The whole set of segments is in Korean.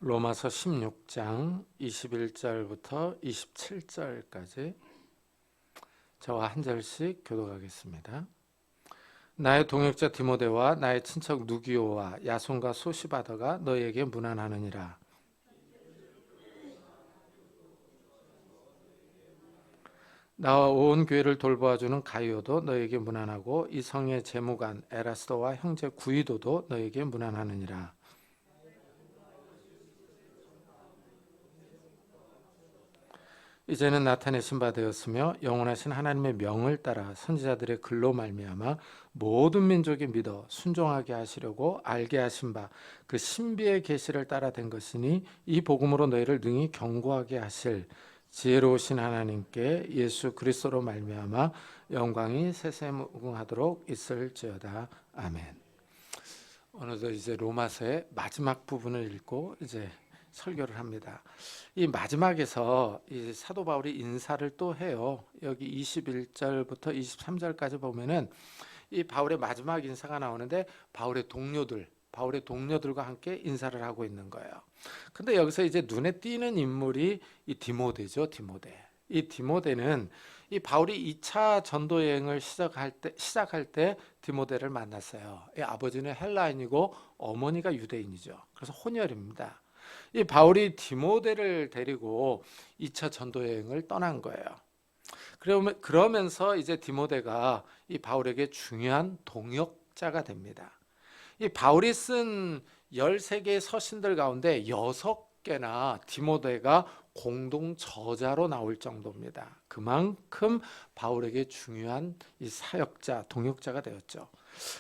로마서 16장 21절부터 27절까지 저와 한 절씩 교독하겠습니다. 나의 동역자 디모데와 나의 친척 누기오와 야손과 소시바더가 너희에게 문안하느니라. 나와 온 교회를 돌보아주는 가이오도 너희에게 문안하고 이 성의 재무관 에라스도와 형제 구이도도 너희에게 문안하느니라. 이제는 나타내신 바 되었으며 영원하신 하나님의 명을 따라 선지자들의 글로 말미암아 모든 민족이 믿어 순종하게 하시려고 알게 하신 바 그 신비의 계시를 따라 된 것이니 이 복음으로 너희를 능히 견고하게 하실 지혜로우신 하나님께 예수 그리스도로 말미암아 영광이 세세무궁하도록 있을지어다. 아멘. 어느덧 이제 로마서의 마지막 부분을 읽고 이제 설교를 합니다. 이 마지막에서 이 사도 바울이 인사를 또 해요. 여기 21절부터 23절까지 보면은 이 바울의 마지막 인사가 나오는데 바울의 동료들과 함께 인사를 하고 있는 거예요. 근데 여기서 이제 눈에 띄는 인물이 이 디모데죠, 디모데. 이 디모데는 이 바울이 2차 전도 여행을 시작할 때 디모데를 만났어요. 이 아버지는 헬라인이고 어머니가 유대인이죠. 그래서 혼혈입니다. 이 바울이 디모데를 데리고 2차 전도 여행을 떠난 거예요. 그러면서 이제 디모데가 이 바울에게 중요한 동역자가 됩니다. 이 바울이 쓴 13개의 서신들 가운데 6개나 디모데가 공동 저자로 나올 정도입니다. 그만큼 바울에게 중요한 이 사역자, 동역자가 되었죠.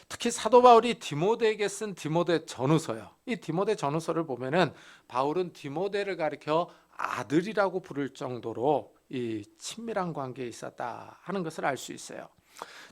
특히 사도 바울이 디모데에게 쓴 디모데 전후서요. 이 디모데 전후서를 보면은 바울은 디모데를 가리켜 아들이라고 부를 정도로 이 친밀한 관계에 있었다 하는 것을 알 수 있어요.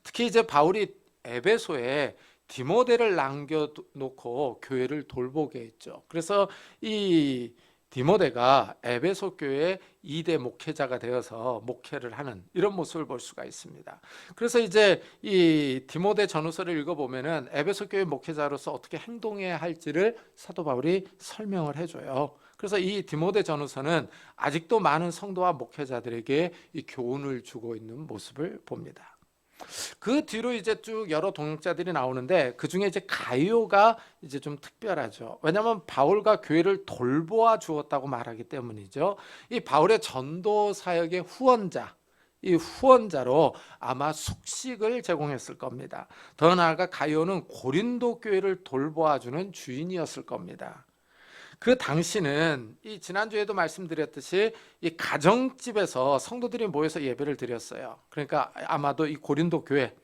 특히 이제 바울이 에베소에 디모데를 남겨놓고 교회를 돌보게 했죠. 그래서 이 디모데가 에베소 교회의 2대 목회자가 되어서 목회를 하는 이런 모습을 볼 수가 있습니다. 그래서 이제 이 디모데 전후서를 읽어보면은 에베소 교회 목회자로서 어떻게 행동해야 할지를 사도 바울이 설명을 해줘요. 그래서 이 디모데 전후서는 아직도 많은 성도와 목회자들에게 이 교훈을 주고 있는 모습을 봅니다. 그 뒤로 이제 쭉 여러 동역자들이 나오는데 그 중에 이제 가이오가 이제 좀 특별하죠. 왜냐하면 바울과 교회를 돌보아 주었다고 말하기 때문이죠. 이 바울의 전도 사역의 후원자, 이 후원자로 아마 숙식을 제공했을 겁니다. 더 나아가 가이오는 고린도 교회를 돌보아 주는 주인이었을 겁니다. 그 당시는 이 지난주에도 말씀드렸듯이 이 가정집에서 성도들이 모여서 예배를 드렸어요. 그러니까 아마도 이 고린도 교회에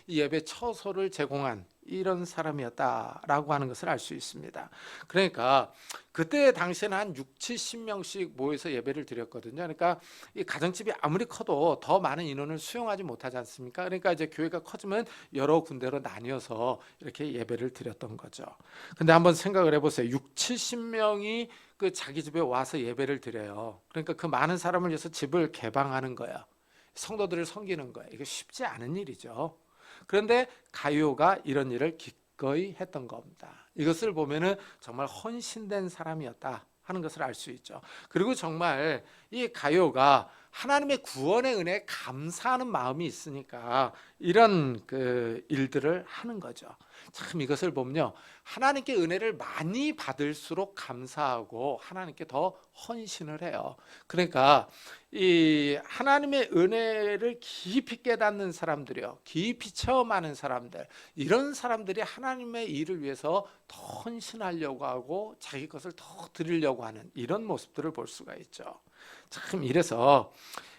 이 예배 처소를 제공한 이런 사람이었다라고 하는 것을 알 수 있습니다. 그러니까 그때 당시에는 한 6, 70명씩 모여서 예배를 드렸거든요. 그러니까 이 가정집이 아무리 커도 더 많은 인원을 수용하지 못하지 않습니까? 그러니까 이제 교회가 커지면 여러 군데로 나뉘어서 이렇게 예배를 드렸던 거죠. 근데 한번 생각을 해보세요. 6, 70명이 그 자기 집에 와서 예배를 드려요. 그러니까 그 많은 사람을 위해서 집을 개방하는 거예요. 성도들을 섬기는 거예요. 이게 쉽지 않은 일이죠. 그런데 가이오가 이런 일을 기꺼이 했던 겁니다. 이것을 보면은 정말 헌신된 사람이었다 하는 것을 알 수 있죠. 그리고 정말 이 가이오가 하나님의 구원의 은혜에 감사하는 마음이 있으니까 이런 그 일들을 하는 거죠. 참 이것을 보면요, 하나님께 은혜를 많이 받을수록 감사하고 하나님께 더 헌신을 해요. 그러니까 이 하나님의 은혜를 깊이 깨닫는 사람들이요, 깊이 체험하는 사람들, 이런 사람들이 하나님의 일을 위해서 더 헌신하려고 하고 자기 것을 더 드리려고 하는 이런 모습들을 볼 수가 있죠. 참 이래서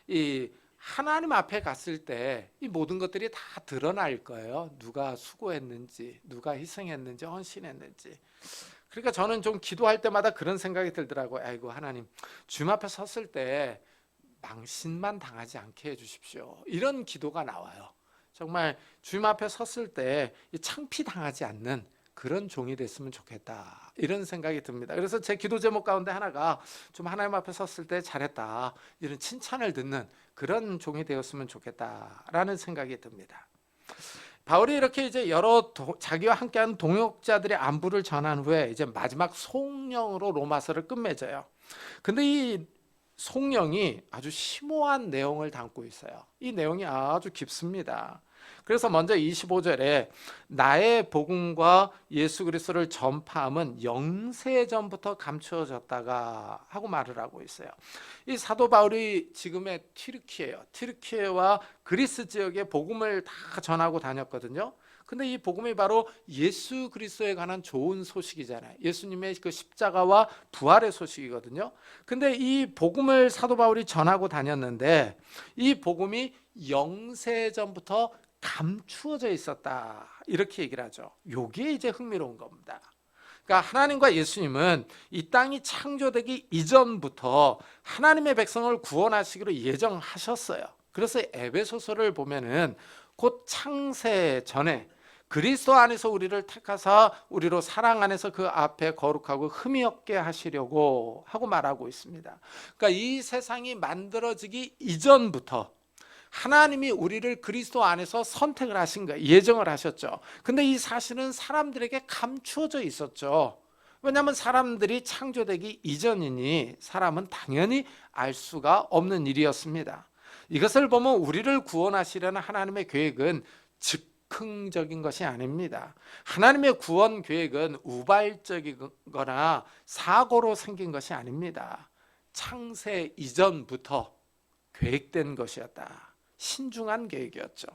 이 하나님 앞에 갔을 때 이 모든 것들이 다 드러날 거예요. 누가 수고했는지, 누가 희생했는지, 헌신했는지. 그러니까 저는 좀 기도할 때마다 그런 생각이 들더라고요. 아이고 하나님, 주님 앞에 섰을 때 망신만 당하지 않게 해주십시오. 이런 기도가 나와요. 정말 주님 앞에 섰을 때 창피당하지 않는 그런 종이 됐으면 좋겠다, 이런 생각이 듭니다. 그래서 제 기도 제목 가운데 하나가 좀 하나님 앞에 섰을 때 잘했다, 이런 칭찬을 듣는 그런 종이 되었으면 좋겠다라는 생각이 듭니다. 바울이 이렇게 이제 자기와 함께하는 동역자들의 안부를 전한 후에 이제 마지막 송령으로 로마서를 끝맺어요. 근데 이 송령이 아주 심오한 내용을 담고 있어요. 이 내용이 아주 깊습니다. 그래서 먼저 25절에 나의 복음과 예수 그리스도를 전파함은 영세전부터 감추어졌다가 하고 말을 하고 있어요. 이 사도 바울이 지금의 튀르키예와 그리스 지역에 복음을 다 전하고 다녔거든요. 근데 이 복음이 바로 예수 그리스도에 관한 좋은 소식이잖아요. 예수님의 그 십자가와 부활의 소식이거든요. 근데 이 복음을 사도 바울이 전하고 다녔는데 이 복음이 영세전부터 감추어져 있었다, 이렇게 얘기를 하죠. 요게 이제 흥미로운 겁니다. 그러니까 하나님과 예수님은 이 땅이 창조되기 이전부터 하나님의 백성을 구원하시기로 예정하셨어요. 그래서 에베소서를 보면은 곧 창세 전에 그리스도 안에서 우리를 택하사 우리로 사랑 안에서 그 앞에 거룩하고 흠이 없게 하시려고 하고 말하고 있습니다. 그러니까 이 세상이 만들어지기 이전부터 하나님이 우리를 그리스도 안에서 선택을 하신 거예요. 예정을 하셨죠. 근데 이 사실은 사람들에게 감추어져 있었죠. 왜냐하면 사람들이 창조되기 이전이니 사람은 당연히 알 수가 없는 일이었습니다. 이것을 보면 우리를 구원하시려는 하나님의 계획은 즉흥적인 것이 아닙니다. 하나님의 구원 계획은 우발적이거나 사고로 생긴 것이 아닙니다. 창세 이전부터 계획된 것이었다. 신중한 계획이었죠.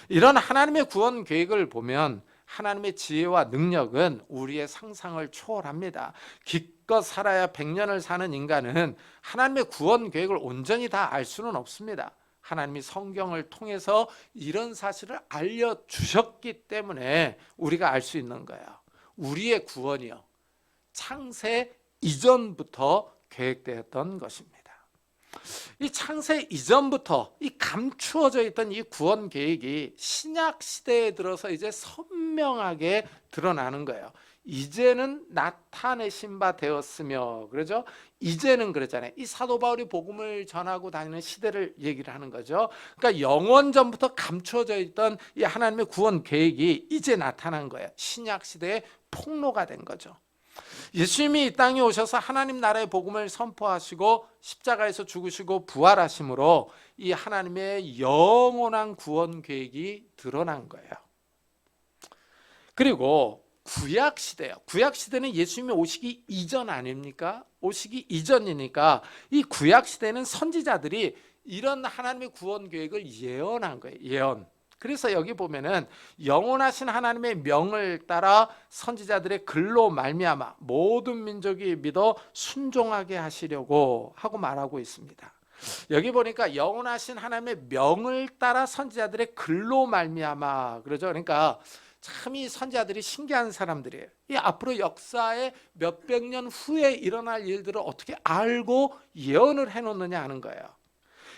이런 하나님의 구원 계획을 보면 하나님의 지혜와 능력은 우리의 상상을 초월합니다. 기껏 살아야 100년을 사는 인간은 하나님의 구원 계획을 온전히 다 알 수는 없습니다. 하나님이 성경을 통해서 이런 사실을 알려주셨기 때문에 우리가 알 수 있는 거예요. 우리의 구원이요, 창세 이전부터 계획되었던 것입니다. 이 창세 이전부터 이 감추어져 있던 이 구원 계획이 신약 시대에 들어서 이제 선명하게 드러나는 거예요. 이제는 나타내신 바 되었으며, 그러죠? 이제는 그랬잖아요. 이 사도 바울이 복음을 전하고 다니는 시대를 얘기를 하는 거죠. 그러니까 영원 전부터 감추어져 있던 이 하나님의 구원 계획이 이제 나타난 거예요. 신약 시대에 폭로가 된 거죠. 예수님이 이 땅에 오셔서 하나님 나라의 복음을 선포하시고 십자가에서 죽으시고 부활하심으로 이 하나님의 영원한 구원 계획이 드러난 거예요. 그리고 구약 시대요. 구약 시대는 예수님이 오시기 이전 아닙니까? 오시기 이전이니까 이 구약 시대는 선지자들이 이런 하나님의 구원 계획을 예언한 거예요. 예언. 그래서 여기 보면은 영원하신 하나님의 명을 따라 선지자들의 글로 말미암아 모든 민족이 믿어 순종하게 하시려고 하고 말하고 있습니다. 여기 보니까 영원하신 하나님의 명을 따라 선지자들의 글로 말미암아 그러죠. 그러니까 참 이 선지자들이 신기한 사람들이에요. 이 앞으로 역사의 몇백 년 후에 일어날 일들을 어떻게 알고 예언을 해놓느냐 하는 거예요.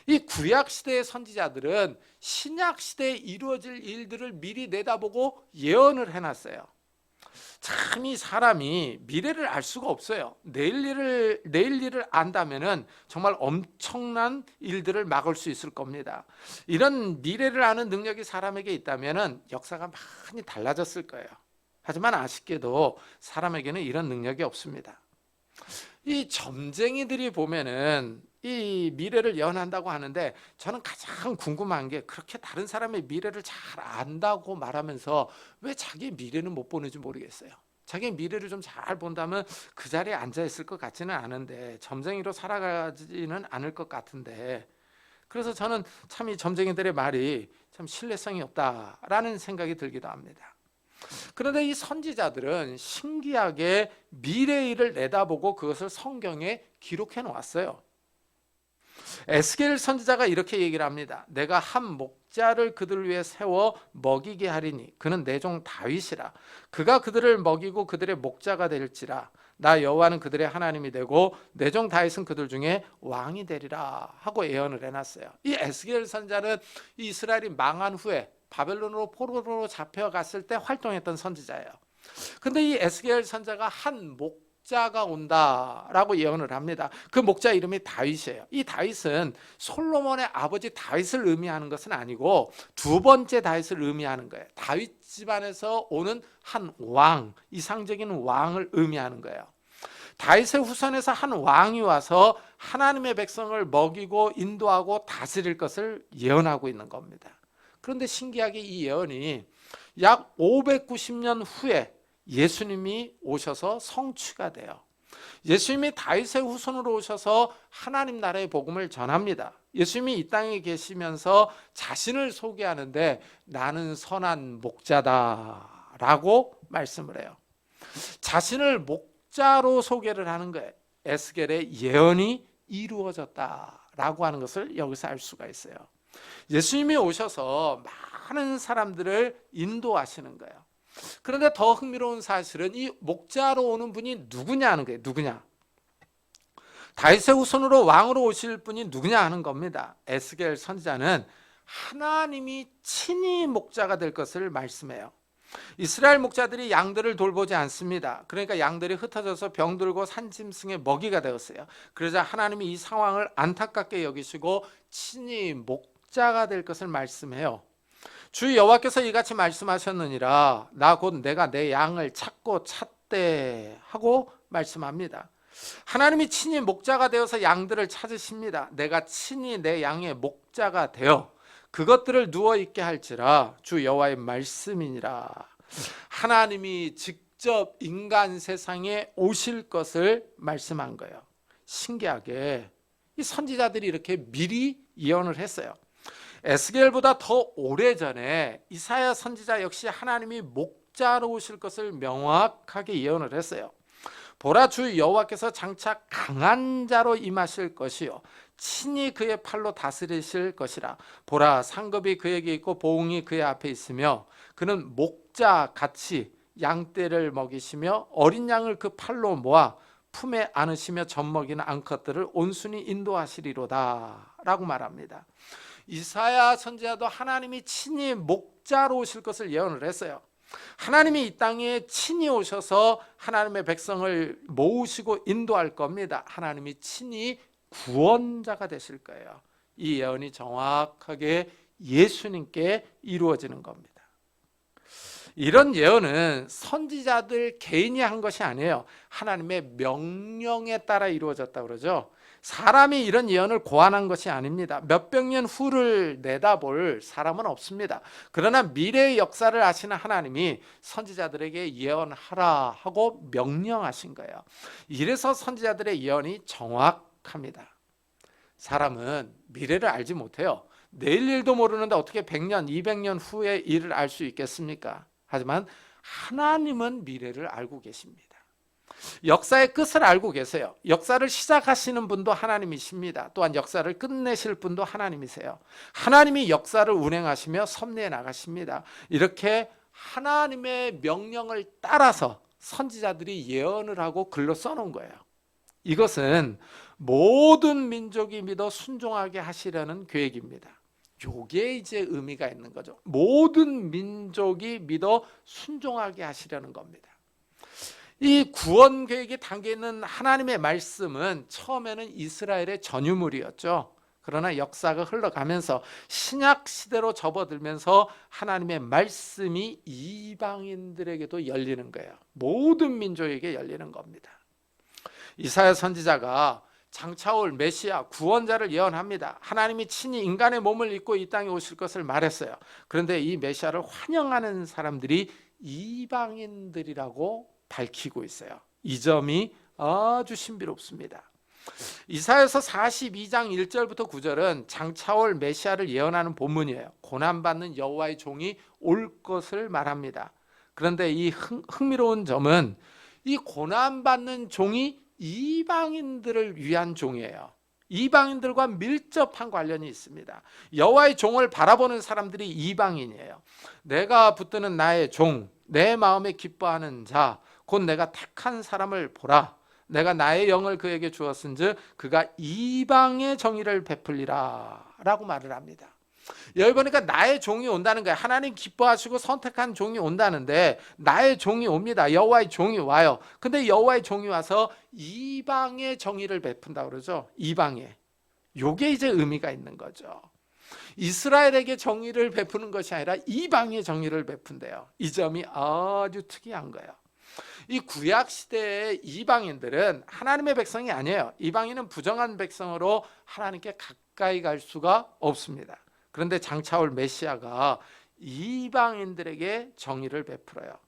이 구약 시대의 선지자들은 신약 시대에 이루어질 일들을 미리 내다보고 예언을 해놨어요. 참 이 사람이 미래를 알 수가 없어요. 내일 일을 안다면은 정말 엄청난 일들을 막을 수 있을 겁니다. 이런 미래를 아는 능력이 사람에게 있다면은 역사가 많이 달라졌을 거예요. 하지만 아쉽게도 사람에게는 이런 능력이 없습니다. 이 점쟁이들이 보면은 이 미래를 예언한다고 하는데 저는 가장 궁금한 게 그렇게 다른 사람의 미래를 잘 안다고 말하면서 왜 자기 미래는 못 보는지 모르겠어요. 자기 미래를 좀 잘 본다면 그 자리에 앉아 있을 것 같지는 않은데 점쟁이로 살아가지는 않을 것 같은데, 그래서 저는 참 이 점쟁이들의 말이 참 신뢰성이 없다라는 생각이 들기도 합니다. 그런데 이 선지자들은 신기하게 미래의 일을 내다보고 그것을 성경에 기록해 놓았어요. 에스겔 선지자가 이렇게 얘기를 합니다. 내가 한 목자를 그들 위해 세워 먹이게 하리니 그는 내 종 다윗이라. 그가 그들을 먹이고 그들의 목자가 될지라. 나 여호와는 그들의 하나님이 되고 내 종 다윗은 그들 중에 왕이 되리라 하고 예언을 해놨어요. 이 에스겔 선지자는 이스라엘이 망한 후에 바벨론으로 포로로 잡혀갔을 때 활동했던 선지자예요. 근데 이 에스겔 선지자가 한 목자가 온다라고 예언을 합니다. 그 목자 이름이 다윗이에요. 이 다윗은 솔로몬의 아버지 다윗을 의미하는 것은 아니고 두 번째 다윗을 의미하는 거예요. 다윗 집안에서 오는 한 왕, 이상적인 왕을 의미하는 거예요. 다윗의 후손에서 한 왕이 와서 하나님의 백성을 먹이고 인도하고 다스릴 것을 예언하고 있는 겁니다. 그런데 신기하게 이 예언이 약 590년 후에 예수님이 오셔서 성취가 돼요. 예수님이 다윗의 후손으로 오셔서 하나님 나라의 복음을 전합니다. 예수님이 이 땅에 계시면서 자신을 소개하는데 나는 선한 목자다 라고 말씀을 해요. 자신을 목자로 소개를 하는 거예요. 에스겔의 예언이 이루어졌다라고 하는 것을 여기서 알 수가 있어요. 예수님이 오셔서 많은 사람들을 인도하시는 거예요. 그런데 더 흥미로운 사실은 이 목자로 오는 분이 누구냐 하는 거예요. 누구냐? 다윗의 후손으로 왕으로 오실 분이 누구냐 하는 겁니다. 에스겔 선지자는 하나님이 친히 목자가 될 것을 말씀해요. 이스라엘 목자들이 양들을 돌보지 않습니다. 그러니까 양들이 흩어져서 병들고 산짐승의 먹이가 되었어요. 그러자 하나님이 이 상황을 안타깝게 여기시고 친히 목자가 될 것을 말씀해요. 주 여호와께서 이같이 말씀하셨느니라 나 곧 내가 내 양을 찾고 찾되 하고 말씀합니다. 하나님이 친히 목자가 되어서 양들을 찾으십니다. 내가 친히 내 양의 목자가 되어 그것들을 누워있게 할지라 주 여호와의 말씀이니라. 하나님이 직접 인간 세상에 오실 것을 말씀한 거예요. 신기하게 이 선지자들이 이렇게 미리 예언을 했어요. 에스겔보다 더 오래전에 이사야 선지자 역시 하나님이 목자로 오실 것을 명확하게 예언을 했어요. 보라 주 여호와께서 장차 강한 자로 임하실 것이요 친히 그의 팔로 다스리실 것이라. 보라 상급이 그에게 있고 보응이 그의 앞에 있으며 그는 목자 같이 양떼를 먹이시며 어린 양을 그 팔로 모아 품에 안으시며 젖먹이는 암컷들을 온순히 인도하시리로다 라고 말합니다. 이사야 선지자도 하나님이 친히 목자로 오실 것을 예언을 했어요. 하나님이 이 땅에 친히 오셔서 하나님의 백성을 모으시고 인도할 겁니다. 하나님이 친히 구원자가 되실 거예요. 이 예언이 정확하게 예수님께 이루어지는 겁니다. 이런 예언은 선지자들 개인이 한 것이 아니에요. 하나님의 명령에 따라 이루어졌다고 그러죠. 사람이 이런 예언을 고안한 것이 아닙니다. 몇백 년 후를 내다볼 사람은 없습니다. 그러나 미래의 역사를 아시는 하나님이 선지자들에게 예언하라 하고 명령하신 거예요. 이래서 선지자들의 예언이 정확합니다. 사람은 미래를 알지 못해요. 내일 일도 모르는데 어떻게 100년, 200년 후의 일을 알 수 있겠습니까? 하지만 하나님은 미래를 알고 계십니다. 역사의 끝을 알고 계세요. 역사를 시작하시는 분도 하나님이십니다. 또한 역사를 끝내실 분도 하나님이세요. 하나님이 역사를 운행하시며 섭리해 나가십니다. 이렇게 하나님의 명령을 따라서 선지자들이 예언을 하고 글로 써놓은 거예요. 이것은 모든 민족이 믿어 순종하게 하시려는 계획입니다. 이게 이제 의미가 있는 거죠. 모든 민족이 믿어 순종하게 하시려는 겁니다. 이 구원 계획이 담겨 있는 하나님의 말씀은 처음에는 이스라엘의 전유물이었죠. 그러나 역사가 흘러가면서 신약 시대로 접어들면서 하나님의 말씀이 이방인들에게도 열리는 거예요. 모든 민족에게 열리는 겁니다. 이사야 선지자가 장차올 메시아 구원자를 예언합니다. 하나님이 친히 인간의 몸을 입고 이 땅에 오실 것을 말했어요. 그런데 이 메시아를 환영하는 사람들이 이방인들이라고 밝히고 있어요. 이 점이 아주 신비롭습니다. 이사야서 42장 1절부터 9절은 장차올 메시아를 예언하는 본문이에요. 고난받는 여호와의 종이 올 것을 말합니다. 그런데 이 흥미로운 점은 이 고난받는 종이 이방인들을 위한 종이에요. 이방인들과 밀접한 관련이 있습니다. 여호와의 종을 바라보는 사람들이 이방인이에요. 내가 붙드는 나의 종, 내 마음에 기뻐하는 자, 곧 내가 택한 사람을 보라. 내가 나의 영을 그에게 주었은즉 그가 이방의 정의를 베풀리라 라고 말을 합니다. 여기 보니까 나의 종이 온다는 거예요. 하나님 기뻐하시고 선택한 종이 온다는데 나의 종이 옵니다. 여호와의 종이 와요. 근데 여호와의 종이 와서 이방의 정의를 베푼다 그러죠. 이방에. 요게 이제 의미가 있는 거죠. 이스라엘에게 정의를 베푸는 것이 아니라 이방의 정의를 베푼대요. 이 점이 아주 특이한 거예요. 이 구약 시대의 이방인들은 하나님의 백성이 아니에요. 이방인은 부정한 백성으로 하나님께 가까이 갈 수가 없습니다. 그런데 장차 올 메시아가 이방인들에게 정의를 베풀어요.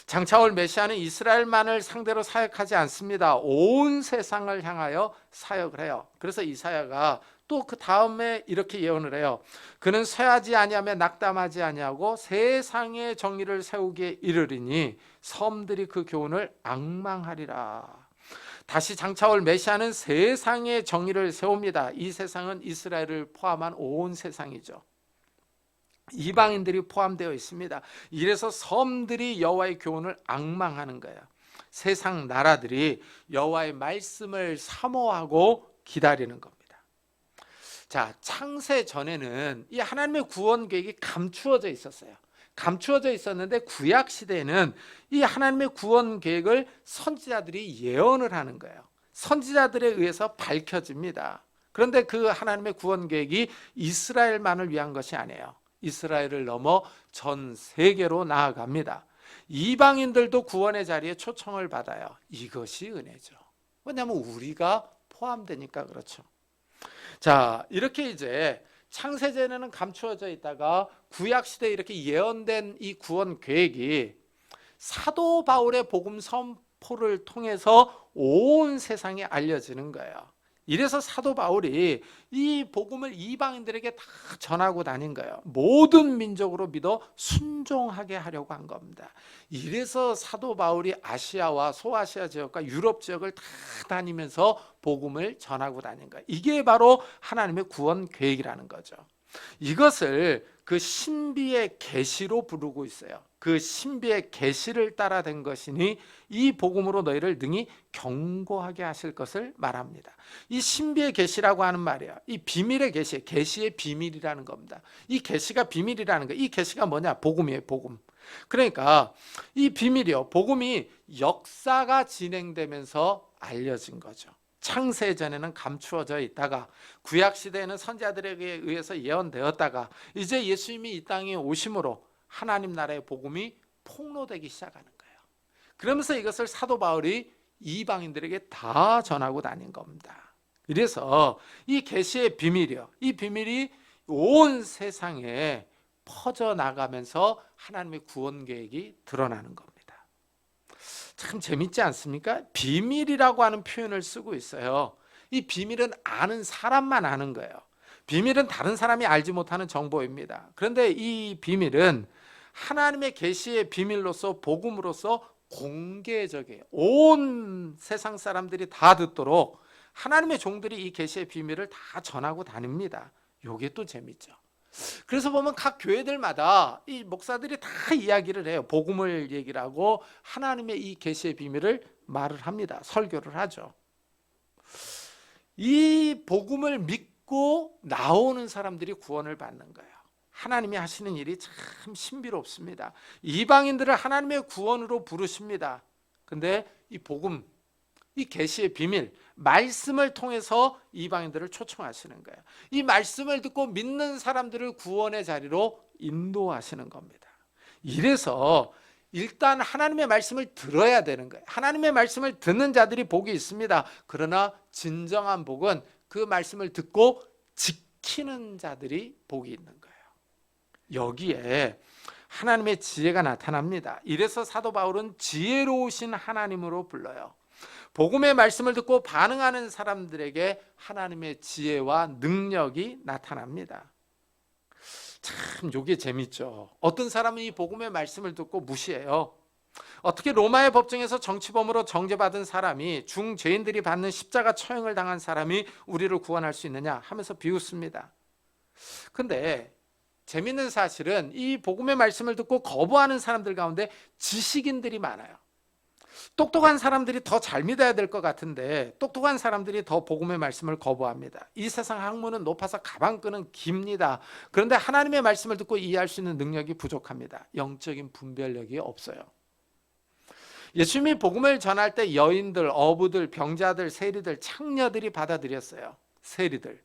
장차 올 메시아는 이스라엘만을 상대로 사역하지 않습니다. 온 세상을 향하여 사역을 해요. 그래서 이사야가 또 그 다음에 이렇게 예언을 해요. 그는 쇠하지 아니하며 낙담하지 아니하고 세상의 정의를 세우기에 이르리니 섬들이 그 교훈을 앙망하리라. 다시 장차 올 메시아는 세상의 정의를 세웁니다. 이 세상은 이스라엘을 포함한 온 세상이죠. 이방인들이 포함되어 있습니다. 이래서 섬들이 여호와의 교훈을 앙망하는 거예요. 세상 나라들이 여호와의 말씀을 사모하고 기다리는 겁니다. 자, 창세 전에는 이 하나님의 구원 계획이 감추어져 있었어요. 감추어져 있었는데 구약 시대에는 이 하나님의 구원 계획을 선지자들이 예언을 하는 거예요. 선지자들에 의해서 밝혀집니다. 그런데 그 하나님의 구원 계획이 이스라엘만을 위한 것이 아니에요. 이스라엘을 넘어 전 세계로 나아갑니다. 이방인들도 구원의 자리에 초청을 받아요. 이것이 은혜죠. 왜냐하면 우리가 포함되니까 그렇죠. 자, 이렇게 이제 창세전에는 감추어져 있다가 구약 시대에 이렇게 예언된 이 구원 계획이 사도 바울의 복음 선포를 통해서 온 세상에 알려지는 거예요. 이래서 사도 바울이 이 복음을 이방인들에게 다 전하고 다닌 거예요. 모든 민족으로 믿어 순종하게 하려고 한 겁니다. 이래서 사도 바울이 아시아와 소아시아 지역과 유럽 지역을 다 다니면서 복음을 전하고 다닌 거예요. 이게 바로 하나님의 구원 계획이라는 거죠. 이것을 그 신비의 계시로 부르고 있어요. 그 신비의 계시를 따라 된 것이니 이 복음으로 너희를 능히 경고하게 하실 것을 말합니다. 이 신비의 계시라고 하는 말이에요. 이 비밀의 계시, 계시의 비밀이라는 겁니다. 이 계시가 비밀이라는 거. 이 계시가 뭐냐? 복음이에요, 복음. 그러니까 이 비밀이요, 복음이 역사가 진행되면서 알려진 거죠. 창세전에는 감추어져 있다가 구약 시대에는 선지자들에게 의해서 예언되었다가 이제 예수님이 이 땅에 오심으로 하나님 나라의 복음이 폭로되기 시작하는 거예요. 그러면서 이것을 사도 바울이 이방인들에게 다 전하고 다닌 겁니다. 그래서 이 계시의 비밀이요, 이 비밀이 온 세상에 퍼져나가면서 하나님의 구원 계획이 드러나는 겁니다. 참 재밌지 않습니까? 비밀이라고 하는 표현을 쓰고 있어요. 이 비밀은 아는 사람만 아는 거예요. 비밀은 다른 사람이 알지 못하는 정보입니다. 그런데 이 비밀은 하나님의 계시의 비밀로서 복음으로서 공개적이에요. 온 세상 사람들이 다 듣도록 하나님의 종들이 이 계시의 비밀을 다 전하고 다닙니다. 이게 또 재밌죠. 그래서 보면 각 교회들마다 이 목사들이 다 이야기를 해요. 복음을 얘기를 하고 하나님의 이 계시의 비밀을 말을 합니다. 설교를 하죠. 이 복음을 믿고 나오는 사람들이 구원을 받는 거예요. 하나님이 하시는 일이 참 신비롭습니다. 이방인들을 하나님의 구원으로 부르십니다. 근데 이 복음, 이 계시의 비밀, 말씀을 통해서 이방인들을 초청하시는 거예요. 이 말씀을 듣고 믿는 사람들을 구원의 자리로 인도하시는 겁니다. 이래서 일단 하나님의 말씀을 들어야 되는 거예요. 하나님의 말씀을 듣는 자들이 복이 있습니다. 그러나 진정한 복은 그 말씀을 듣고 지키는 자들이 복이 있는 거예요. 여기에 하나님의 지혜가 나타납니다. 이래서 사도 바울은 지혜로우신 하나님으로 불러요. 복음의 말씀을 듣고 반응하는 사람들에게 하나님의 지혜와 능력이 나타납니다. 참 이게 재밌죠. 어떤 사람은 이 복음의 말씀을 듣고 무시해요. 어떻게 로마의 법정에서 정치범으로 정죄받은 사람이, 중죄인들이 받는 십자가 처형을 당한 사람이 우리를 구원할 수 있느냐 하면서 비웃습니다. 근데 재밌는 사실은 이 복음의 말씀을 듣고 거부하는 사람들 가운데 지식인들이 많아요. 똑똑한 사람들이 더 잘 믿어야 될 것 같은데 똑똑한 사람들이 더 복음의 말씀을 거부합니다. 이 세상 학문은 높아서 가방끈은 깁니다. 그런데 하나님의 말씀을 듣고 이해할 수 있는 능력이 부족합니다. 영적인 분별력이 없어요. 예수님이 복음을 전할 때 여인들, 어부들, 병자들, 세리들, 창녀들이 받아들였어요. 세리들.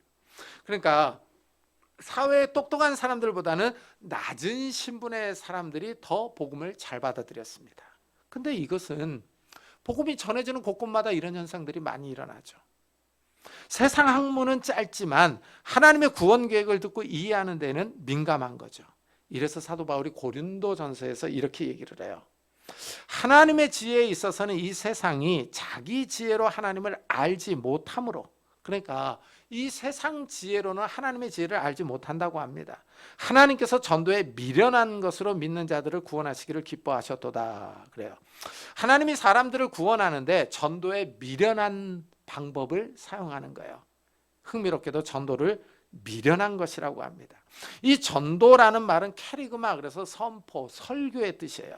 그러니까 사회의 똑똑한 사람들보다는 낮은 신분의 사람들이 더 복음을 잘 받아들였습니다. 근데 이것은 복음이 전해지는 곳곳마다 이런 현상들이 많이 일어나죠. 세상 학문은 짧지만 하나님의 구원 계획을 듣고 이해하는 데는 민감한 거죠. 이래서 사도 바울이 고린도전서에서 이렇게 얘기를 해요. 하나님의 지혜에 있어서는 이 세상이 자기 지혜로 하나님을 알지 못함으로, 그러니까 이 세상 지혜로는 하나님의 지혜를 알지 못한다고 합니다. 하나님께서 전도에 미련한 것으로 믿는 자들을 구원하시기를 기뻐하셨도다 그래요. 하나님이 사람들을 구원하는데 전도에 미련한 방법을 사용하는 거예요. 흥미롭게도 전도를 미련한 것이라고 합니다. 이 전도라는 말은 캐리그마, 그래서 선포, 설교의 뜻이에요.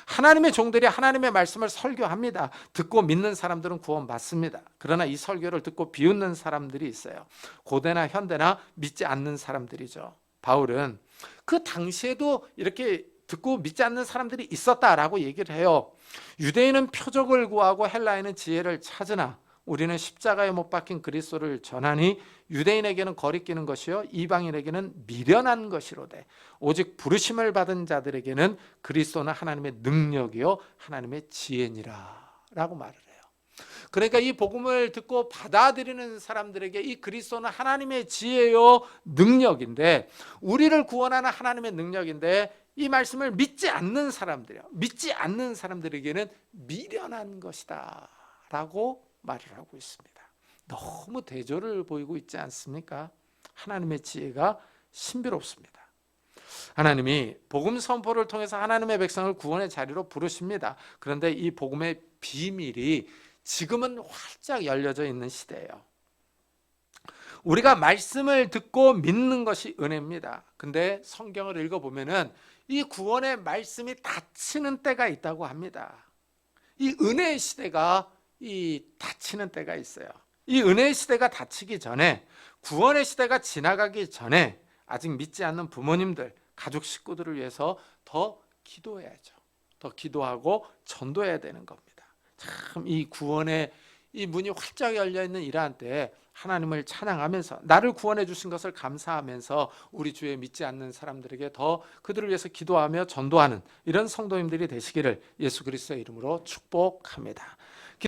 하나님의 종들이 하나님의 말씀을 설교합니다. 듣고 믿는 사람들은 구원받습니다. 그러나 이 설교를 듣고 비웃는 사람들이 있어요. 고대나 현대나 믿지 않는 사람들이죠. 바울은 그 당시에도 이렇게 듣고 믿지 않는 사람들이 있었다라고 얘기를 해요. 유대인은 표적을 구하고 헬라인은 지혜를 찾으나 우리는 십자가에 못 박힌 그리스도를 전하니 유대인에게는 거리끼는 것이요 이방인에게는 미련한 것이로되 오직 부르심을 받은 자들에게는 그리스도는 하나님의 능력이요 하나님의 지혜니라 라고 말을 해요. 그러니까 이 복음을 듣고 받아들이는 사람들에게 이 그리스도는 하나님의 지혜요 능력인데, 우리를 구원하는 하나님의 능력인데 이 말씀을 믿지 않는 사람들이요, 믿지 않는 사람들에게는 미련한 것이다 라고 말을 하고 있습니다. 너무 대조를 보이고 있지 않습니까? 하나님의 지혜가 신비롭습니다. 하나님이 복음 선포를 통해서 하나님의 백성을 구원의 자리로 부르십니다. 그런데 이 복음의 비밀이 지금은 활짝 열려져 있는 시대예요. 우리가 말씀을 듣고 믿는 것이 은혜입니다. 근데 성경을 읽어보면은 이 구원의 말씀이 닫히는 때가 있다고 합니다. 이 은혜의 시대가 닫히는 때가 있어요. 이 은혜의 시대가 닫히기 전에, 구원의 시대가 지나가기 전에 아직 믿지 않는 부모님들, 가족 식구들을 위해서 더 기도해야죠. 더 기도하고 전도해야 되는 겁니다. 참 이 구원의 이 문이 활짝 열려 있는 이러한 때에 하나님을 찬양하면서, 나를 구원해 주신 것을 감사하면서 우리 주에 믿지 않는 사람들에게 더 그들을 위해서 기도하며 전도하는 이런 성도님들이 되시기를 예수 그리스도의 이름으로 축복합니다.